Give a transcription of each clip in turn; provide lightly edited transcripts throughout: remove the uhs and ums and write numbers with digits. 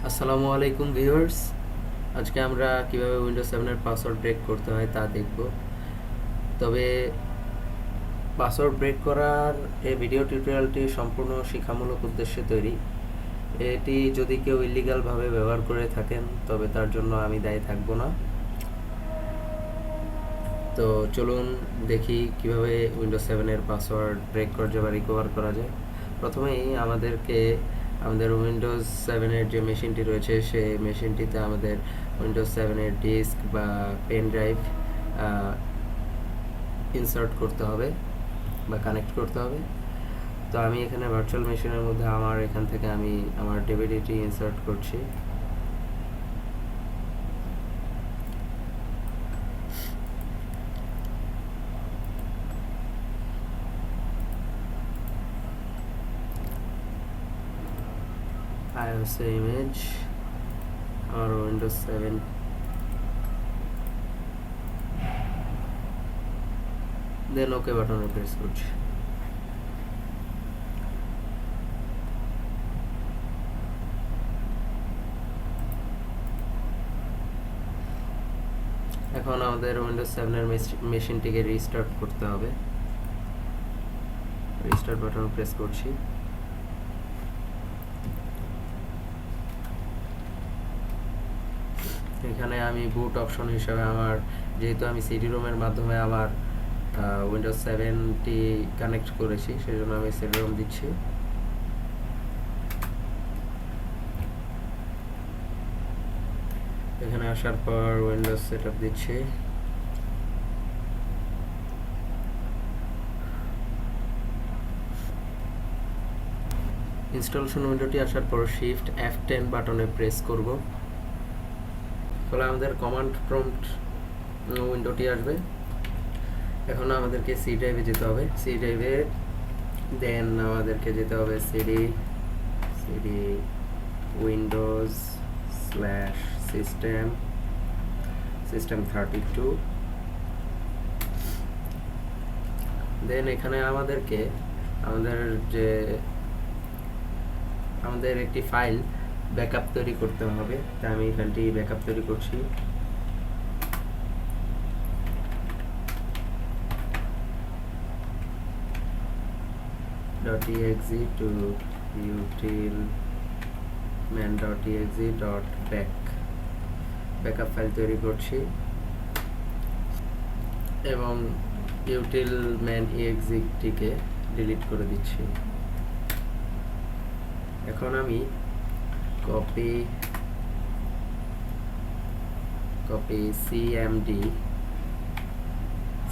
আসসালামু আলাইকুম ভিউয়ার্স। আজকে আমরা কিভাবে উইন্ডোজ 7 এর পাসওয়ার্ড ব্রেক করতে হয় তা দেখব। তবে পাসওয়ার্ড ব্রেক করার এই ভিডিও টিউটোরিয়ালটি সম্পূর্ণ শিক্ষামূলক উদ্দেশ্যে তৈরি। এটি যদি কেউ ইলিগালভাবে ব্যবহার করে থাকেন তবে তার জন্য আমি দায়ী থাকব না। তো চলুন দেখি কিভাবে উইন্ডোজ 7 এর পাসওয়ার্ড ব্রেক করা যায় বা রিকভার করা যায়। প্রথমেই আমাদের উইন্ডোজ 7 এর যে মেশিনটি রয়েছে সেই মেশিনটিতে আমাদের উইন্ডোজ 7 এর ডিস্ক বা পেন ড্রাইভ ইনসার্ট করতে হবে বা কানেক্ট করতে হবে। তো আমি এখানে ভার্চুয়াল মেশিনের মধ্যে এখান থেকে আমি আমার ডিভিডিটি ইনসার্ট করছি। iOS image और Windows 7 দেন ওকে বাটনে প্রেস করছি। এখন আমাদের উইন্ডোজ 7 এর মেশিনটিকে রিস্টার্ট করতে হবে। রিস্টার্ট বাটন প্রেস করছি। এখানে আমি বুট অপশন হিসেবে যেহেতু আমি সিডি রোমের মাধ্যমে আমার উইন্ডোজ 7টি কানেক্ট করেছি সেজন্য আমি সিডি রোম দিচ্ছি। এখানে আসার পর উইন্ডোজ সেটআপ দিচ্ছি। ইনস্টলেশন উইন্ডোটি আসার পর শিফট F10 বাটনে প্রেস করব। ফলে আমাদের কমান্ড প্রম্পট উইন্ডোটি আসবে। এখন আমাদেরকে সি ড্রাইভে যেতে হবে। সি ড্রাইভে দেন আমাদেরকে যেতে হবে সিডি উইন্ডোজ /system 32। দেন এখানে আমাদের একটি ফাইল ব্যাকআপ তৈরি করতে হবে। তাই আমি ফাইলটি ব্যাকআপ তৈরি করছি। .exe to utilman.exe.back backup file তৈরি করছি এবং utilman.exe টিকে ডিলিট করে দিচ্ছি। এখন আমি কপি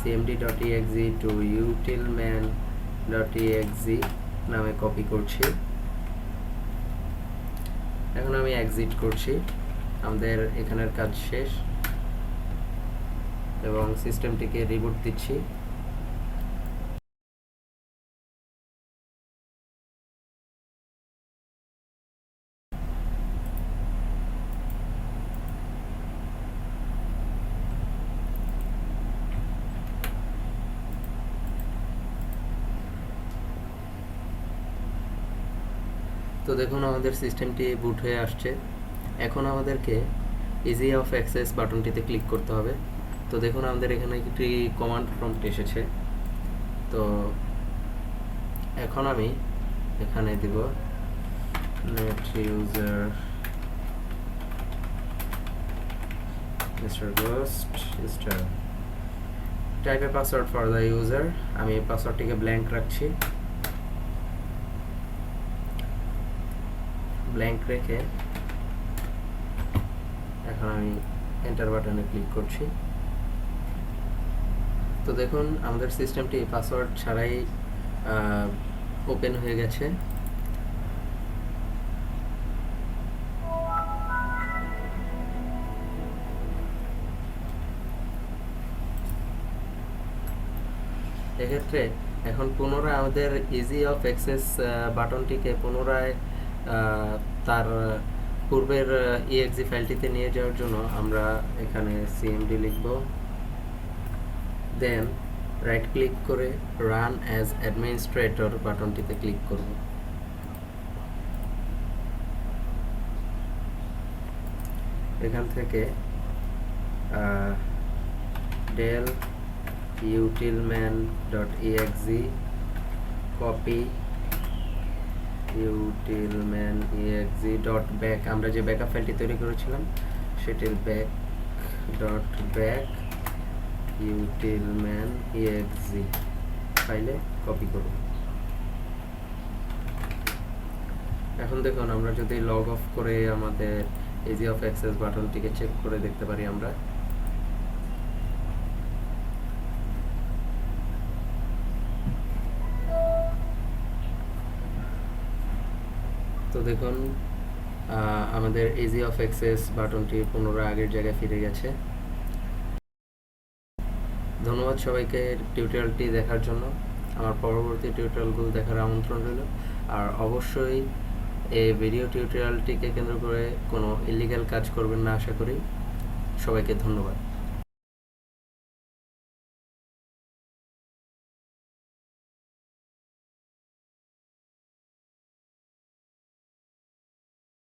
cmd.exe to utilman.exe নামে কপি করছি। এখন আমি এক্সিট করছি। আমাদের এখানের কাজ শেষ এবং সিস্টেমটিকে রিবুট দিচ্ছি। তো দেখুন আমাদের সিস্টেমটি বুট হয়ে আসছে। এখন আমাদেরকে ইজি অফ অ্যাক্সেস বাটনটিতে ক্লিক করতে হবে। তো দেখুন আমাদের এখানে একটি কমান্ড প্রম্পট এসেছে। তো এখন আমি এখানে দিব net user Mr. Ghost Star type A password for the user. আমি পাসওয়ার্ডটিকে ব্ল্যাঙ্ক রাখছি। ব্ল্যাঙ্ক রেখে এখন আমি এন্টার বাটনে ক্লিক করছি। তো দেখুন আমাদের সিস্টেমটি পাসওয়ার্ড ছাড়াই ওপেন হয়ে গেছে। এক্ষেত্রে এখন পুনরায় আমাদের ইজি অফ অ্যাক্সেস বাটনটিকে পুনরায় তার পূর্বের exe ফাইলটিতে নিয়ে যাওয়ার জন্য আমরা এখানে cmd লিখব। দেন রাইট ক্লিক করে রান অ্যাজ অ্যাডমিনিস্ট্রেটর বাটনটিতে ক্লিক করব। এখান থেকে del utilman dot exe copy utilman exe dot back, আমরা যে ব্যাকআপ ফাইলটি তৈরি করেছিলাম সেটির back dot back utilman exe ফাইলে কপি করব। এখন দেখুন আমরা যদি লগ অফ করে আমাদের ইজি অফ অ্যাক্সেস বাটনটিকে চেক করে দেখতে পারি আমরা। তো দেখুন আমাদের ইজি অফ অ্যাক্সেস বাটনটি পুনরায় আগের জায়গায় ফিরে গেছে। ধন্যবাদ সবাইকে টিউটোরিয়ালটি দেখার জন্য। আমার পরবর্তী টিউটোরিয়ালগুলো দেখার আমন্ত্রণ রইল। আর অবশ্যই এই ভিডিও টিউটোরিয়ালটিকে কেন্দ্র করে কোনো ইলিগাল কাজ করবেন না আশা করি। সবাইকে ধন্যবাদ।